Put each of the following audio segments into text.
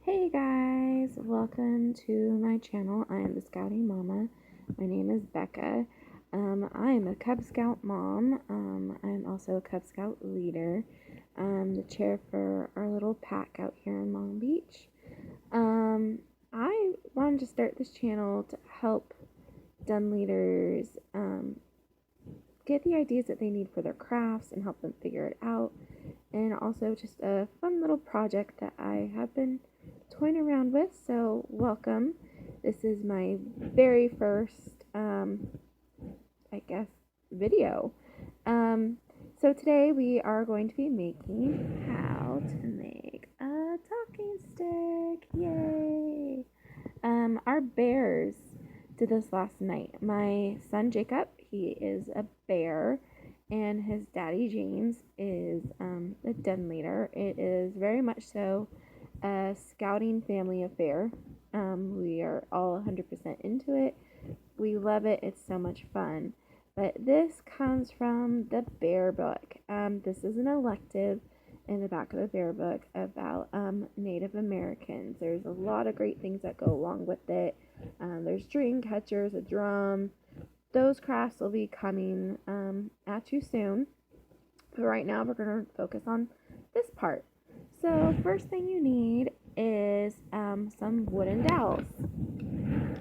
Hey guys, welcome to my channel. I am the Scouting Mama. My name is Becca. I am a Cub Scout mom. I'm also a Cub Scout leader. I'm the chair for our little pack out here in Long Beach. I wanted to start this channel to help den leaders get the ideas that they need for their crafts and help them figure it out. And also just a fun little project that I have been toying around with, so welcome. This is my very first, I guess, video. So today we are going to be making how to make a talking stick. Yay! Our bears did this last night. My son Jacob, he is a bear, and his daddy James is the den leader. It is very much so a scouting family affair. We are all 100% into it. We love it. It's so much fun. But this comes from the Bear book. This is an elective in the back of the Bear book about Native Americans. There's a lot of great things that go along with it. There's dream catchers, a drum. Those crafts will be coming at you soon. But right now we're going to focus on this part. So first thing you need is some wooden dowels.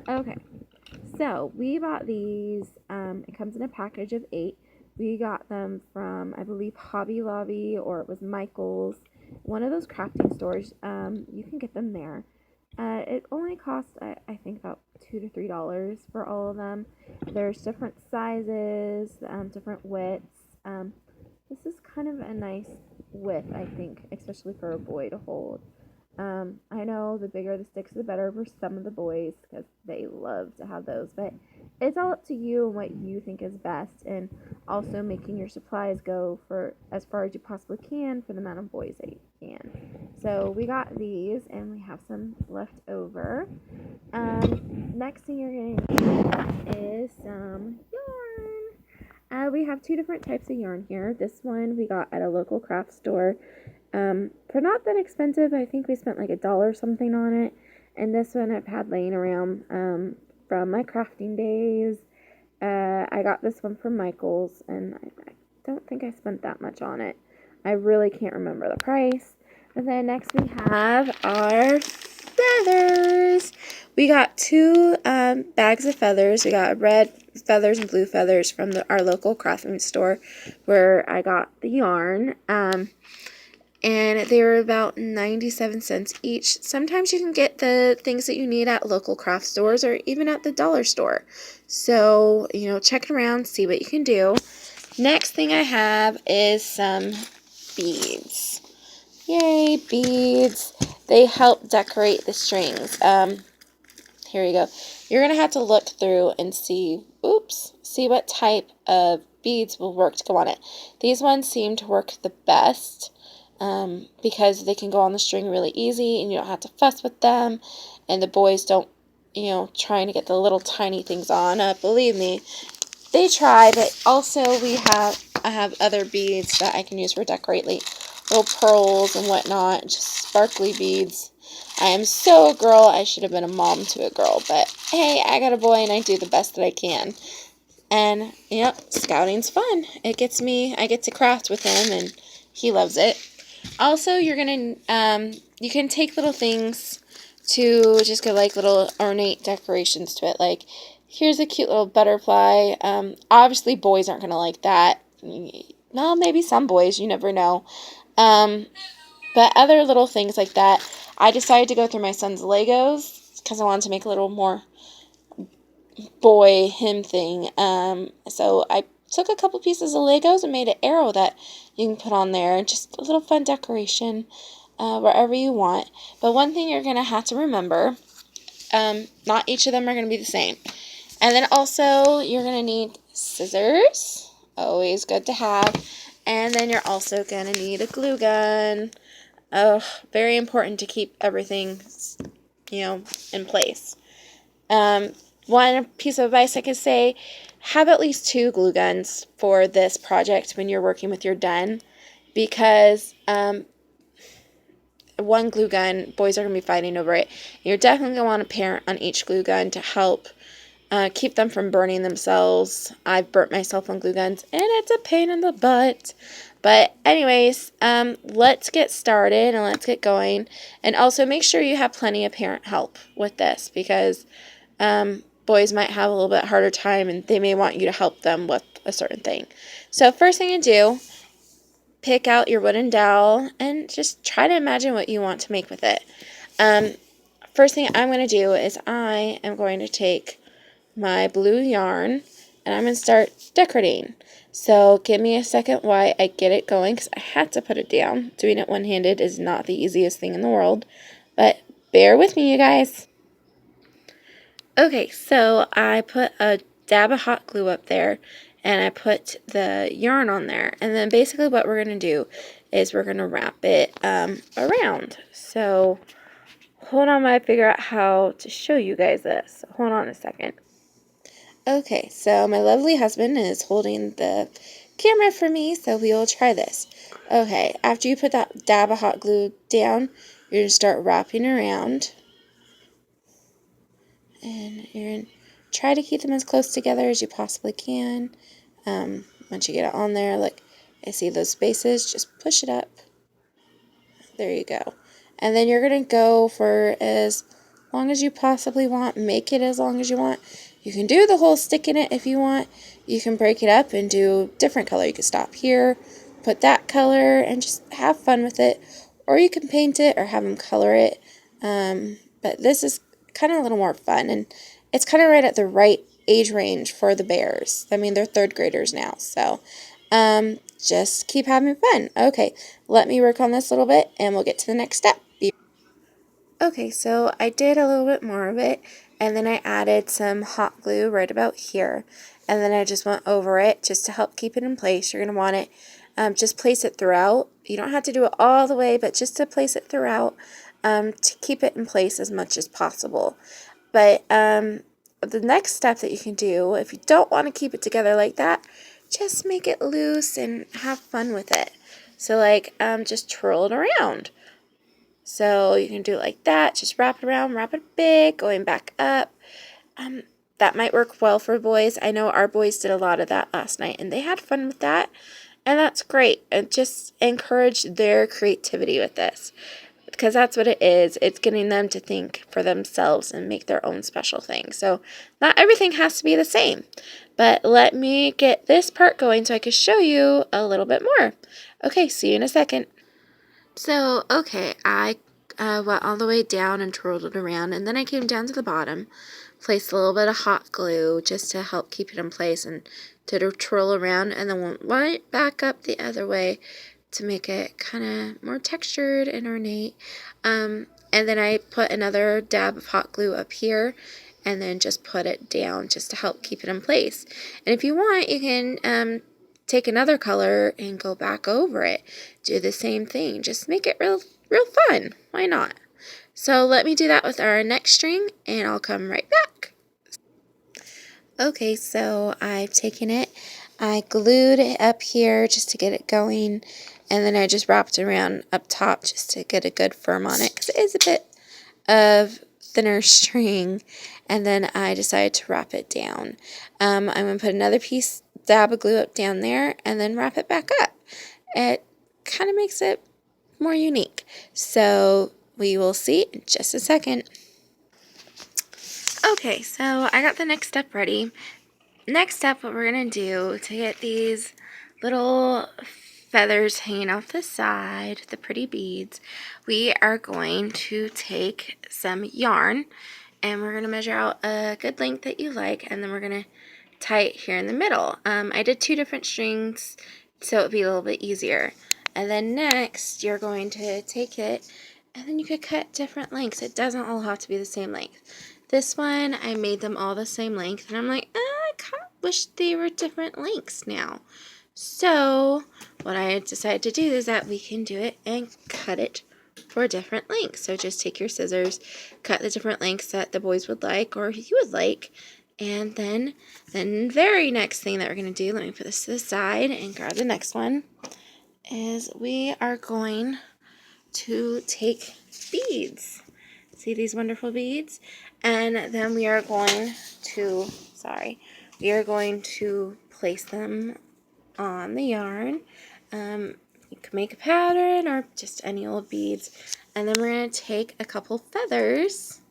Okay, so we bought these. It comes in a package of 8. We got them from, I believe, Hobby Lobby, or it was Michael's. One of those crafting stores. You can get them there. It only costs, I think, about $2 to $3 for all of them. There's different sizes, different widths. This is kind of a nice width, I think, especially for a boy to hold. I know the bigger the sticks, the better for some of the boys because they love to have those. But it's all up to you and what you think is best, and also making your supplies go for as far as you possibly can for the amount of boys that you can. So we got these, and we have some left over. Next thing you're going to need is some yarn. We have 2 different types of yarn here. This one we got at a local craft store. For not that expensive. I think we spent like $1 something on it. And this one I've had laying around from my crafting days. I got this one from Michael's, and I don't think I spent that much on it. I really can't remember the price. And then next we have our feathers. We got 2 bags of feathers. We got red feathers and blue feathers from our local crafting store where I got the yarn. And they were about 97 cents each. Sometimes you can get the things that you need at local craft stores or even at the dollar store. So, check around, see what you can do. Next thing I have is some beads. Yay, beads. They help decorate the strings. Here you go. You're going to have to look through and see what type of beads will work to go on it. These ones seem to work the best. Because they can go on the string really easy and you don't have to fuss with them, and the boys don't, trying to get the little tiny things on. Believe me, they try, but also I have other beads that I can use for decorating, little pearls and whatnot, just sparkly beads. I am so a girl. I should have been a mom to a girl, but hey, I got a boy and I do the best that I can. And, scouting's fun. I get to craft with him and he loves it. Also, you can take little things to just get like little ornate decorations to it. Like, here's a cute little butterfly. Obviously, boys aren't going to like that. Well, maybe some boys, you never know. But other little things like that. I decided to go through my son's Legos because I wanted to make a little more boy him thing. So I took a couple pieces of Legos and made an arrow that you can put on there, and just a little fun decoration wherever you want. But one thing you're going to have to remember, not each of them are going to be the same. And then also you're going to need scissors, always good to have. And then you're also going to need a glue gun. Very important to keep everything, in place. One piece of advice I could say, have at least 2 glue guns for this project when you're working with your den, because one glue gun. Boys are going to be fighting over it. You're definitely going to want a parent on each glue gun to help keep them from burning themselves. I've burnt myself on glue guns, and it's a pain in the butt. But anyways, let's get started and let's get going. And also make sure you have plenty of parent help with this, because boys might have a little bit harder time and they may want you to help them with a certain thing. So first thing you do, pick out your wooden dowel and just try to imagine what you want to make with it. First thing I'm going to do is I am going to take my blue yarn and I'm going to start decorating. So give me a second while I get it going, because I had to put it down. Doing it one-handed is not the easiest thing in the world, but bear with me, you guys. Okay, so I put a dab of hot glue up there and I put the yarn on there, and then basically what we're going to do is we're going to wrap it around. So hold on while I figure out how to show you guys this. Hold on a second. Okay, so my lovely husband is holding the camera for me, so we will try this. Okay, after you put that dab of hot glue down, you're going to start wrapping around. And you're going to try to keep them as close together as you possibly can. Once you get it on there, look, I see those spaces, just push it up. There you go. And then you're going to go for as long as you possibly want. Make it as long as you want. You can do the whole stick in it if you want. You can break it up and do different color. You can stop here, put that color, and just have fun with it. Or you can paint it or have them color it. But this is kind of a little more fun, and it's kind of right at the right age range for the bears. I mean, they're third graders now, so just keep having fun. Okay, let me work on this a little bit and we'll get to the next step. Okay, so I did a little bit more of it, and then I added some hot glue right about here, and then I just went over it just to help keep it in place. You're going to want it, just place it throughout. You don't have to do it all the way, but just to place it throughout to keep it in place as much as possible. But the next step that you can do, if you don't want to keep it together like that, just make it loose and have fun with it. So like just twirl it around. So you can do it like that, just wrap it around, wrap it big, going back up. That might work well for boys. I know our boys did a lot of that last night, and they had fun with that, and that's great. And just encourage their creativity with this, because that's what it is. It's getting them to think for themselves and make their own special thing. So not everything has to be the same, but let me get this part going so I can show you a little bit more. Okay, see you in a second. So, okay, I went all the way down and twirled it around, and then I came down to the bottom, placed a little bit of hot glue just to help keep it in place and to twirl around, and then went right back up the other way to make it kind of more textured and ornate. And then I put another dab of hot glue up here, and then just put it down just to help keep it in place. And if you want, you can take another color and go back over it. Do the same thing. Just make it real fun. Why not? So let me do that with our next string, and I'll come right back. Okay, so I've taken it, I glued it up here just to get it going, and then I just wrapped it around up top just to get a good firm on it, because it is a bit of thinner string, and then I decided to wrap it down. I'm going to put another piece, dab of glue up down there, and then wrap it back up. It kind of makes it more unique. So we will see in just a second. Okay, so I got the next step ready. Next step, what we're going to do to get these little feathers hanging off the side, the pretty beads, we are going to take some yarn, and we're going to measure out a good length that you like, and then we're going to tie it here in the middle. I did 2 different strings so it would be a little bit easier. And then next, you're going to take it, and then you could cut different lengths. It doesn't all have to be the same length. This one, I made them all the same length, and I'm like, I kind of wish they were different lengths now. So what I decided to do is that we can do it and cut it for different lengths. So just take your scissors, cut the different lengths that the boys would like or you would like, and then the very next thing that we're going to do, let me put this to the side and grab the next one, is we are going to take beads. See these wonderful beads? And then we are going to, place them on the yarn. You can make a pattern or just any old beads. And then we're going to take a couple feathers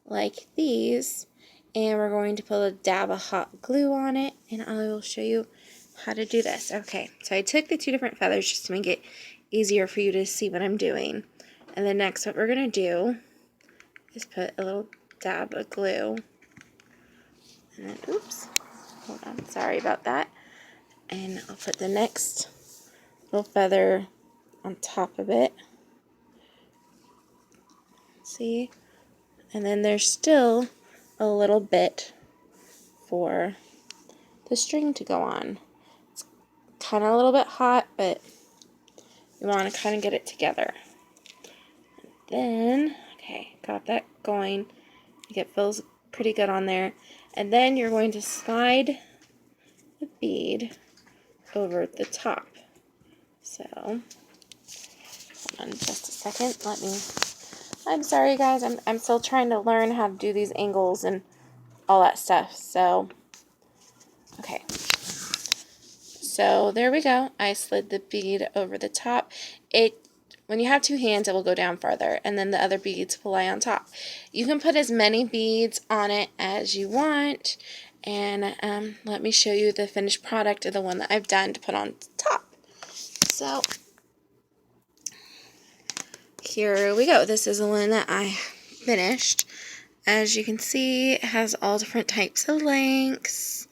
like these, and we're going to put a dab of hot glue on it, and I will show you how to do this. Okay, so I took the two different feathers just to make it easier for you to see what I'm doing. And then next what we're going to do is put a little dab of glue. And then, oops, hold on, sorry about that. And I'll put the next little feather on top of it. See? And then there's still a little bit for the string to go on. It's kind of a little bit hot, but you want to kind of get it together. Then, okay, got that going. I think it feels pretty good on there. And then you're going to slide the bead over the top. So, hold on just a second. I'm sorry guys, I'm still trying to learn how to do these angles and all that stuff. So, okay. So there we go. I slid the bead over the top. When you have two hands, it will go down farther, and then the other beads will lie on top. You can put as many beads on it as you want, and let me show you the finished product of the one that I've done to put on top. So here we go. This is the one that I finished. As you can see, it has all different types of lengths.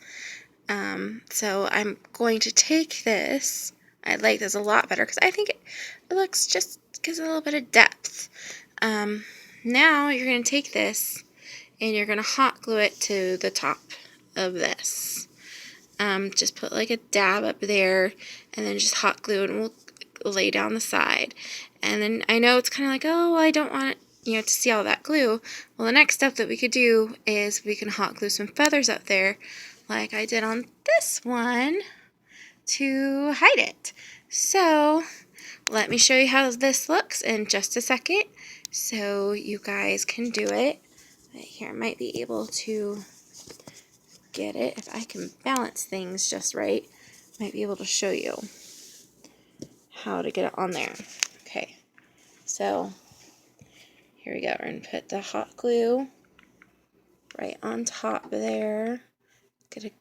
So I'm going to take this. I like this a lot better because I think it looks just gives a little bit of depth. Now you're going to take this and you're going to hot glue it to the top of this. Just put like a dab up there and then just hot glue, and we'll lay down the side. And then I know it's kind of like, oh, well, I don't want to see all that glue. Well, the next step that we could do is we can hot glue some feathers up there like I did on this one to hide it. So let me show you how this looks in just a second so you guys can do it. Right here, I might be able to get it if I can balance things just right. Might be able to show you how to get it on there. Okay, so here we go. We're going to put the hot glue right on top there. Get a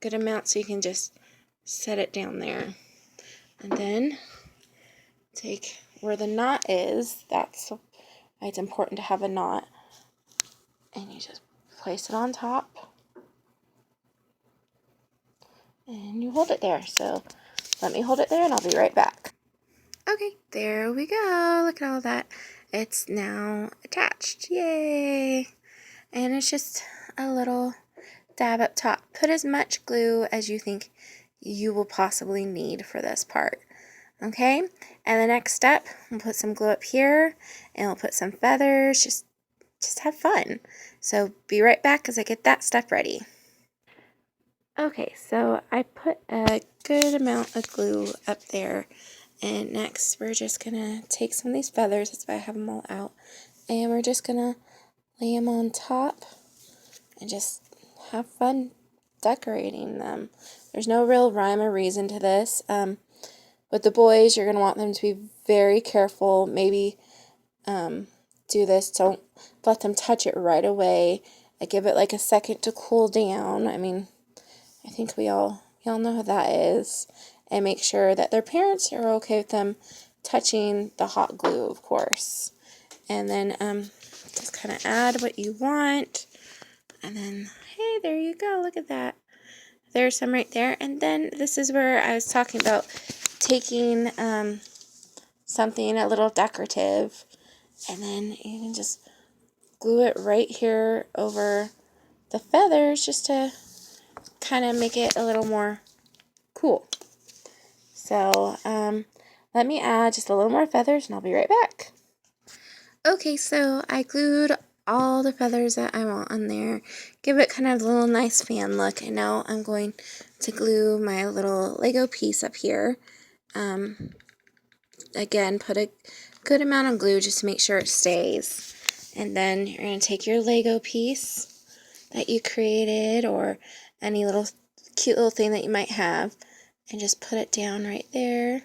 good amount so you can just set it down there. And then take where the knot is. That's why it's important to have a knot. And you just place it on top. And you hold it there. So let me hold it there and I'll be right back. Okay, there we go. Look at all that. It's now attached. Yay! And it's just a little dab up top. Put as much glue as you think you will possibly need for this part. Okay, and the next step, we'll put some glue up here, and we'll put some feathers. Just have fun. So be right back as I get that step ready. Okay, so I put a good amount of glue up there, and next we're just gonna take some of these feathers. That's why I have them all out, and we're just gonna lay them on top and just have fun decorating them. There's no real rhyme or reason to this. With the boys, you're going to want them to be very careful. Maybe do this. Don't let them touch it right away. I give it like a second to cool down. I mean, I think we all know how that is. And make sure that their parents are okay with them touching the hot glue, of course. And then just kind of add what you want. And then, hey, there you go. Look at that. There's some right there. And then this is where I was talking about taking something a little decorative, and then you can just glue it right here over the feathers just to kind of make it a little more cool. So let me add just a little more feathers and I'll be right back. Okay, so I glued all the feathers that I want on there. Give it kind of a little nice fan look, and now I'm going to glue my little Lego piece up here. Again, put a good amount of glue just to make sure it stays. And then you're going to take your Lego piece that you created or any little cute little thing that you might have and just put it down right there.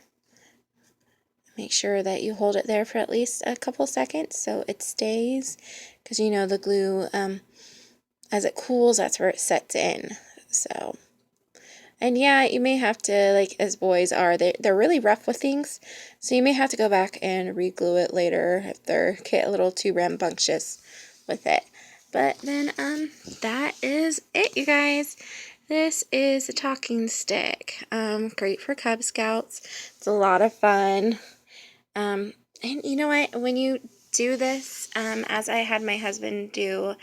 Make sure that you hold it there for at least a couple seconds so it stays, because you know the glue, as it cools, that's where it sets in. So, and yeah, you may have to, like as boys are, they're really rough with things, so you may have to go back and re-glue it later if they're a little too rambunctious with it. But then, that is it, you guys. This is a talking stick. Great for Cub Scouts. It's a lot of fun. And you know what? When you do this, as I had my husband do,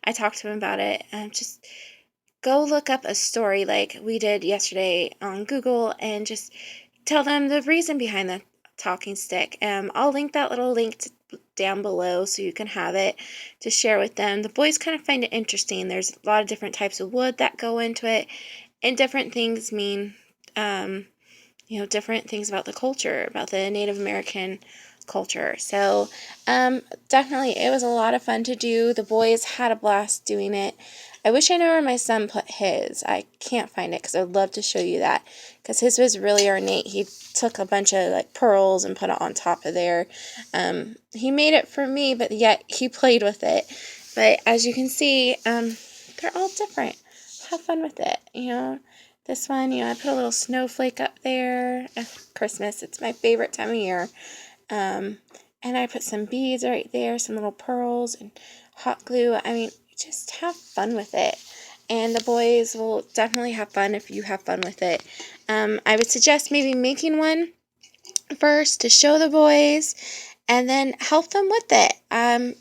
I talked to him about it. Just go look up a story like we did yesterday on Google and just tell them the reason behind the talking stick. I'll link that little link down below so you can have it to share with them. The boys kind of find it interesting. There's a lot of different types of wood that go into it, and different things mean, different things about the culture, about the Native American culture. So definitely it was a lot of fun to do. The boys had a blast doing it. I wish I knew where my son put his. I can't find it because I'd love to show you that, because his was really ornate. He took a bunch of like pearls and put it on top of there. He made it for me, but yet he played with it. But as you can see, they're all different. Have fun with it, This one, I put a little snowflake up there. Christmas, it's my favorite time of year. And I put some beads right there, some little pearls and hot glue. I mean, just have fun with it. And the boys will definitely have fun if you have fun with it. I would suggest maybe making one first to show the boys and then help them with it.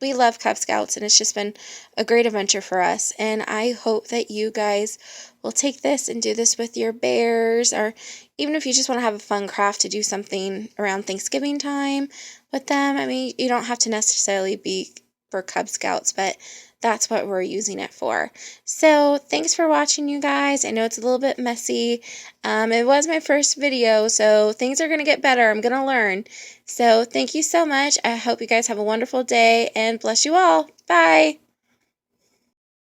We love Cub Scouts, and it's just been a great adventure for us. And I hope that you guys will take this and do this with your bears, or even if you just want to have a fun craft to do something around Thanksgiving time with them. I mean, you don't have to necessarily be for Cub Scouts, but that's what we're using it for. So thanks for watching, you guys. I know it's a little bit messy. It was my first video, so things are going to get better. I'm going to learn. So thank you so much. I hope you guys have a wonderful day, and bless you all. Bye.